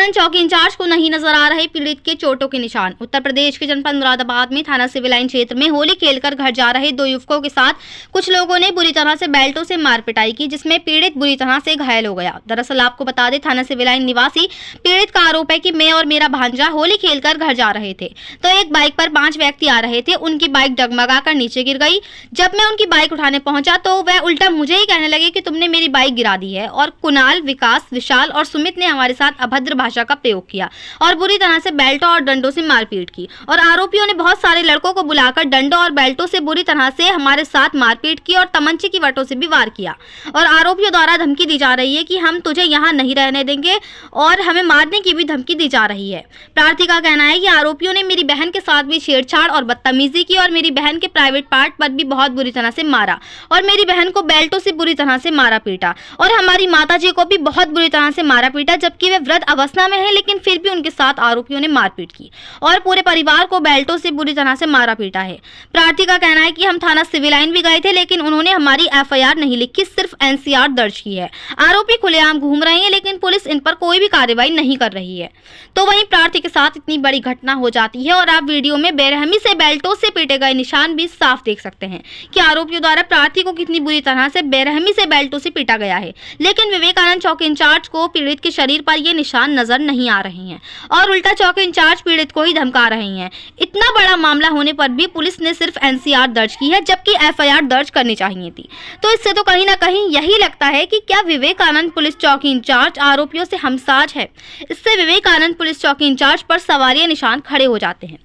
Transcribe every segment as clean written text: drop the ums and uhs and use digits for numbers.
आनंद चौकी इंचार्ज को नहीं नजर आ रहे पीड़ित के चोटों के निशान। उत्तर प्रदेश के जनपद मुरादाबाद में थाना सिविल लाइन क्षेत्र में होली खेलकर घर जा रहे दो युवकों के साथ कुछ लोगों ने बुरी तरह से बेल्टों से मार पिटाई की, जिसमें पीड़ित बुरी तरह से घायल हो गया। दरअसल आपको बता दें, थाना सिविल लाइन निवासी पीड़ित का आरोप है कि मैं और मेरा भांजा होली खेलकर घर जा रहे थे तो एक बाइक पर 5 व्यक्ति आ रहे थे। उनकी बाइक डगमगाकर नीचे गिर गई। जब मैं उनकी बाइक उठाने पहुंचा तो वह उल्टा मुझे ही कहने लगे कि तुमने मेरी बाइक गिरा दी है, और कुणाल, विकास, विशाल और सुमित ने हमारे साथ अभद्र भाषा का प्रयोग किया और बुरी तरह से बेल्टों और डंडों से मारपीट की। और आरोपियों ने बहुत सारे लड़कों को बुलाकर डंडों और बेल्टों से बुरी तरह से हमारे साथ मारपीट की और तमंचे की वटों से भी वार किया। और आरोपियों द्वारा धमकी दी जा रही है कि हम तुझे यहाँ नहीं रहने देंगे और हमें मारने की भी धमकी दी जा रही है। प्रार्थी का कहना है कि आरोपियों ने मेरी बहन के साथ भी छेड़छाड़ और बदतमीजी की और मेरी बहन के प्राइवेट पार्ट पर भी बहुत बुरी तरह से मारा और मेरी बहन को बेल्टों से बुरी तरह से मारा पीटा और हमारी माताजी को भी बहुत बुरी तरह से मारा पीटा, जबकि वे वृद्ध अवस्था में है, लेकिन फिर भी उनके साथ आरोपियों ने मारपीट की और पूरे परिवार को बेल्टों से बुरी तरह से मारा पीटा है। प्रार्थी का कहना है कि हम थाना सिविल लाइन भी गए थे, लेकिन उन्होंने हमारी एफआईआर नहीं लिखी, सिर्फ एनसीआर दर्ज की है। आरोपी खुलेआम घूम रहे हैं, लेकिन पुलिस इन पर कोई भी कार्रवाई नहीं कर रही है। तो वहीं प्रार्थी के साथ इतनी बड़ी घटना हो जाती है और आप वीडियो में बेरहमी से बेल्टों से पीटे गए निशान भी साफ देख सकते हैं कि आरोपियों द्वारा प्रार्थी को कितनी बुरी तरह से बेरहमी से बेल्टों से पीटा गया है। लेकिन विवेकानंद चौकी इंचार्ज को पीड़ित के शरीर पर ये निशान नजर नहीं आ रहे हैं और उल्टा चौकी इंचार्ज पीड़ित को ही धमका रहे हैं। इतना बड़ा मामला होने पर भी पुलिस ने सिर्फ एनसीआर दर्ज की है, जबकि एफआईआर दर्ज करनी चाहिए थी। तो इससे तो कहीं ना कहीं यही लगता है कि क्या विवेकानंद पुलिस चौकी इंचार्ज आरोपियों से हमसाज है। इससे विवेकानंद पुलिस चौकी इंचार्ज पर सवालिया निशान खड़े हो जाते हैं।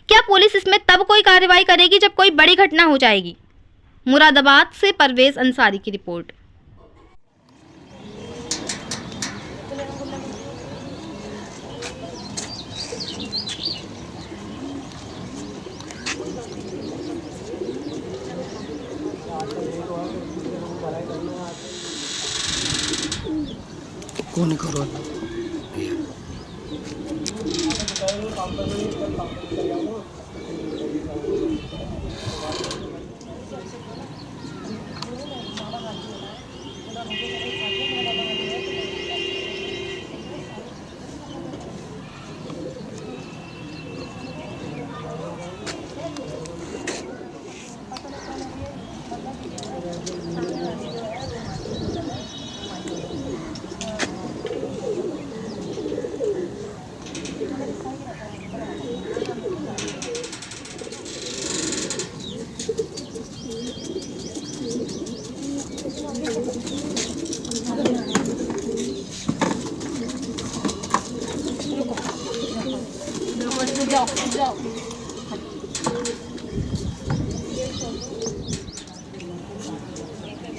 क्या पुलिस इसमें तब कोई कार्रवाई करेगी जब कोई बड़ी घटना हो जाएगी? मुरादाबाद से परवेज अंसारी की रिपोर्ट। कौन करो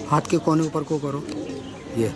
हाथ के कोने ऊपर को करो ये।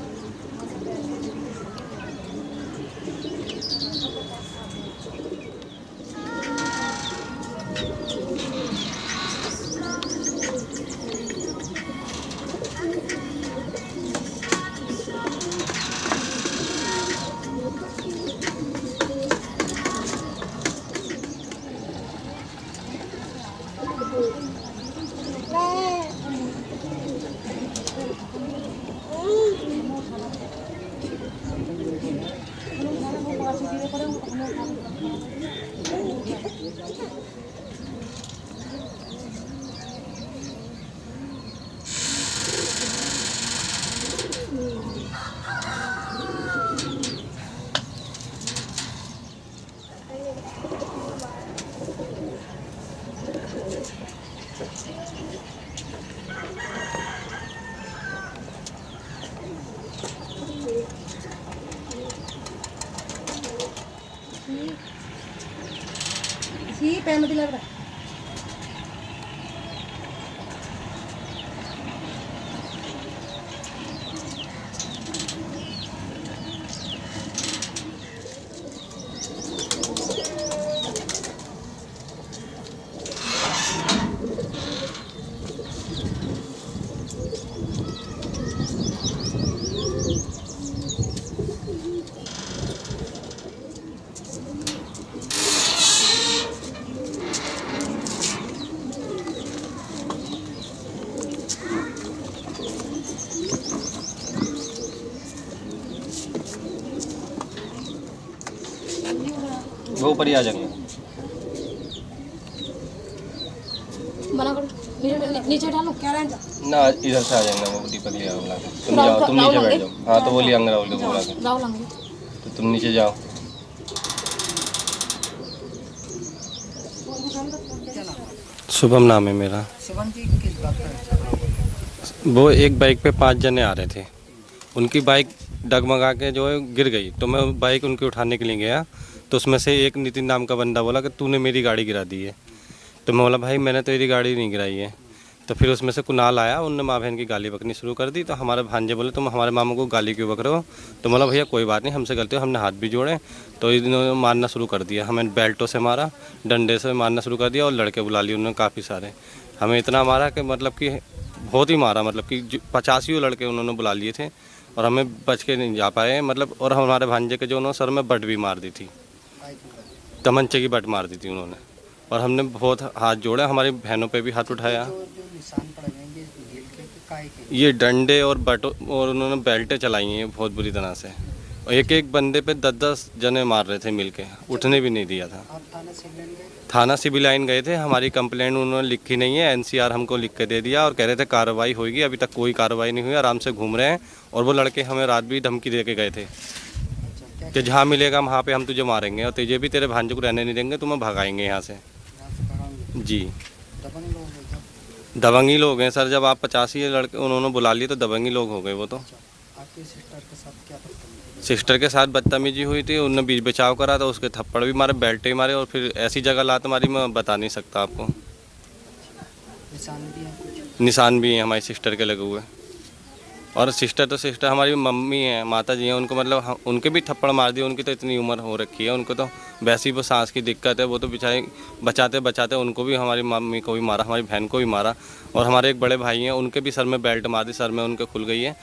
पैर में लग रहा है। ऊपर ही आ जाएंगे। मना करो, नीचे डालो। क्या रेंज ना इधर से आ जाएंगे वो दीपक ले आऊंगा। तुम जाओ, तुम नीचे बैठ जाओ। हाँ तो वो ले आऊंगा राहुल को बोला के। राहुल आएंगे। तो तुम नीचे जाओ। शुभम नाम है मेरा। शुभम जी किस बात पर? वो एक बाइक पे 5 जने आ रहे थे, उनकी बाइक डगमगा के जो है गिर गई, तो मैं बाइक उनकी उठाने के लिए गया, तो उसमें से एक नितिन नाम का बंदा बोला कि तूने मेरी गाड़ी गिरा दी है। तो मैं बोला भाई मैंने तो तेरी गाड़ी नहीं गिराई है। तो फिर उसमें से कुणाल आया, उनने माँ बहन की गाली बकनी शुरू कर दी। तो हमारे भांजे बोले तुम हमारे मामू को गाली क्यों बक रहे हो? तो बोला भैया कोई बात नहीं, हमसे गलती हो, हमने हाथ भी जोड़े। तो इन्होंने मारना शुरू कर दिया, हमें बेल्टों से मारा, डंडे से मारना शुरू कर दिया, और लड़के बुला लिए उन्होंने काफ़ी सारे। हमें इतना मारा कि मतलब कि बहुत ही मारा, मतलब कि 50 लड़के उन्होंने बुला लिए थे, और हमें बच के नहीं जा पाए मतलब। और हमारे भांजे के जो उन्होंने सर में बट भी मार दी थी, तमंचे की बट मार दी थी उन्होंने, और हमने बहुत हाथ जोड़े, हमारी बहनों पे भी हाथ उठाया। ये डंडे और बट और उन्होंने बेल्टें चलाई हैं बहुत बुरी तरह से, और एक एक बंदे पे 10-10 जने मार रहे थे मिलके, उठने भी नहीं दिया था। थाना सिविल लाइन गए थे, हमारी कंप्लेंट उन्होंने लिखी नहीं है, एनसीआर हमको लिख के दे दिया, और कह रहे थे कार्रवाई होगी, अभी तक कोई कार्रवाई नहीं हुई, आराम से घूम रहे हैं। और वो लड़के हमें रात भी धमकी दे के गए थे कि जहाँ मिलेगा वहाँ पे हम तुझे मारेंगे, और तुझे भी तेरे भांजे को रहने नहीं देंगे, तुम्हें भगाएंगे यहाँ से। जी दबंगी लोग हैं सर, जब आप 50 लड़के उन्होंने बुला लिए तो दबंगी लोग हो गए वो तो। आपकी सिस्टर के साथ क्या बदतमीजी? सिस्टर के साथ बदतमीजी हुई थी, उनने बीच बचाव करा, तो उसके थप्पड़ भी मारे, बेल्टे मारे, और फिर ऐसी जगह लात मारी मैं बता नहीं सकता आपको। निशान भी है कुछ? निशान भी हैं हमारी सिस्टर के लगे हुए, और सिस्टर तो सिस्टर हमारी मम्मी हैं, माता जी हैं, उनको मतलब उनके भी थप्पड़ मार दिए। उनकी तो इतनी उम्र हो रखी है, उनको तो वैसे ही वो सांस की दिक्कत है, वो तो बेचारे बचाते बचाते उनको भी, हमारी मम्मी को भी मारा, हमारी बहन को भी मारा, और हमारे एक बड़े भाई हैं उनके भी सर में बेल्ट मार दी, सर में उनके खुल गई है,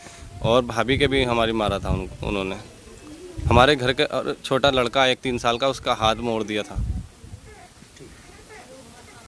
और भाभी के भी हमारी मारा था उन्होंने। हमारे घर के छोटा लड़का 1 3 साल का, उसका हाथ मोड़ दिया था।